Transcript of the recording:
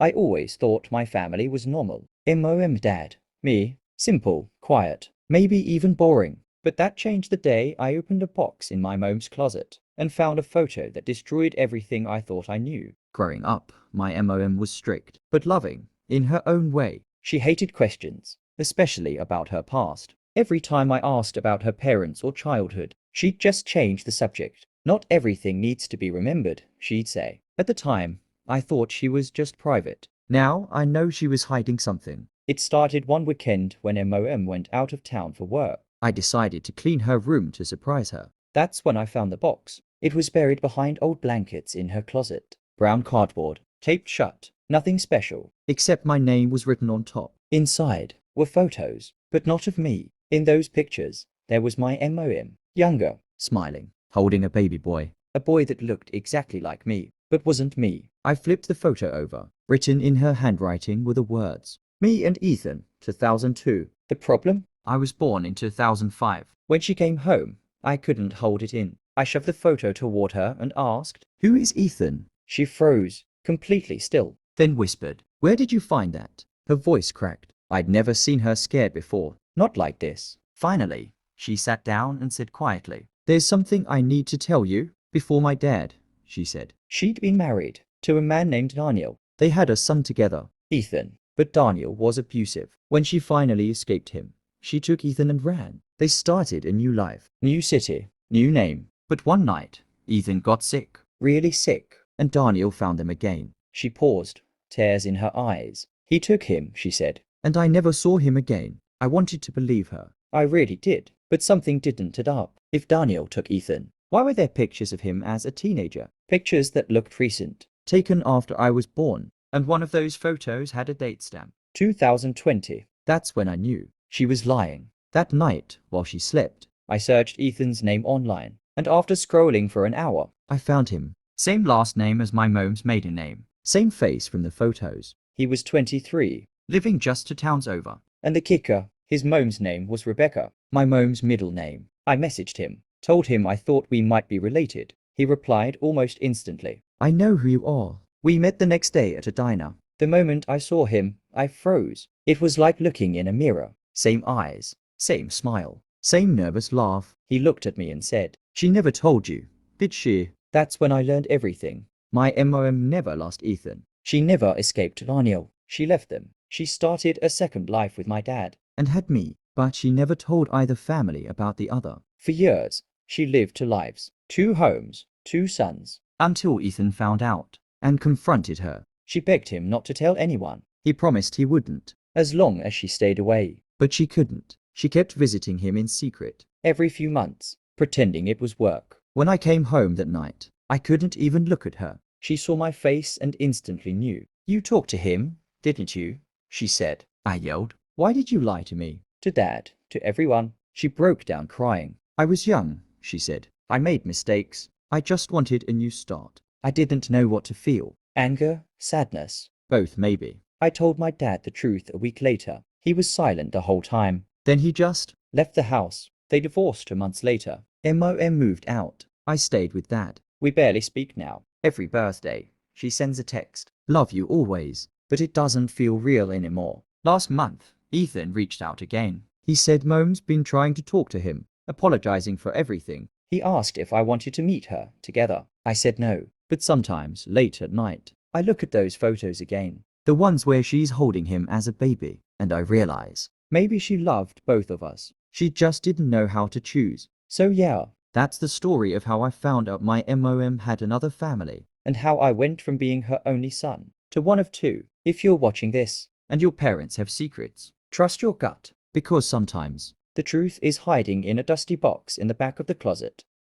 I always thought my family was normal. Dad. Me. Simple, quiet, maybe even boring. But that changed the day I opened a box in my mom's closet and found a photo that destroyed everything I thought I knew. Growing up, my mom was strict, but loving, in her own way. She hated questions, especially about her past. Every time I asked about her parents or childhood, she'd just change the subject. Not everything needs to be remembered, she'd say. At the time, I thought she was just private. Now I know she was hiding something. It started one weekend when MOM went out of town for work. I decided to clean her room to surprise her. That's when I found the box. It was buried behind old blankets in her closet. Brown cardboard, taped shut. Nothing special, except my name was written on top. Inside were photos, but not of me. In those pictures, there was my MOM, younger, smiling, holding a baby boy. A boy that looked exactly like me, but wasn't me. I flipped the photo over. Written in her handwriting were the words, "Me and Ethan, 2002. The problem? I was born in 2005. When she came home, I couldn't hold it in. I shoved the photo toward her and asked, "Who is Ethan?" She froze, completely still, then whispered, "Where did you find that?" Her voice cracked. I'd never seen her scared before, not like this. Finally, she sat down and said quietly, "There's something I need to tell you." Before my dad, she said. She'd been married to a man named Daniel. They had a son together, Ethan, but Daniel was abusive. When she finally escaped him, she took Ethan and ran. They started a new life, new city, new name. But one night, Ethan got sick, really sick, and Daniel found them again. She paused, tears in her eyes. He took him, she said, and I never saw him again. I wanted to believe her. I really did, but something didn't add up. If Daniel took Ethan, why were there pictures of him as a teenager? Pictures that looked recent, taken after I was born, and one of those photos had a date stamp. 2020. That's when I knew she was lying. That night, while she slept, I searched Ethan's name online, and after scrolling for an hour, I found him. Same last name as my mom's maiden name. Same face from the photos. He was 23, living just 2 towns over. And the kicker, his mom's name was Rebecca, my mom's middle name. I messaged him, told him I thought we might be related. He replied almost instantly, "I know who you are." We met the next day at a diner. The moment I saw him, I froze. It was like looking in a mirror. Same eyes, same smile, same nervous laugh. He looked at me and said, "She never told you, did she?" That's when I learned everything. My MOM never lost Ethan. She never escaped Daniel. She left them. She started a second life with my dad and had me, but she never told either family about the other. For years, she lived 2 lives, 2 homes, 2 sons, until Ethan found out and confronted her. She begged him not to tell anyone. He promised he wouldn't, as long as she stayed away. But she couldn't. She kept visiting him in secret, every few months, pretending it was work. When I came home that night, I couldn't even look at her. She saw my face and instantly knew. "You talked to him, didn't you?" she said. I yelled, "Why did you lie to me?" To Dad, to everyone. She broke down crying. "I was young," she said. "I made mistakes. I just wanted a new start. I didn't know what to feel. Anger, sadness, both maybe." I told my dad the truth a week later. He was silent the whole time. Then he just left the house. They divorced 2 months later. MOM moved out. I stayed with Dad. We barely speak now. Every birthday, she sends a text, "Love you always," but it doesn't feel real anymore. Last month, Ethan reached out again. He said Mom's been trying to talk to him, apologizing for everything. He asked if I wanted to meet her together. I said no, but sometimes, late at night, I look at those photos again. The ones where she's holding him as a baby, and I realize, maybe she loved both of us. She just didn't know how to choose. So yeah, that's the story of how I found out my MOM had another family, and how I went from being her only son to one of 2. If you're watching this, and your parents have secrets, trust your gut, because sometimes the truth is hiding in a dusty box in the back of the closet.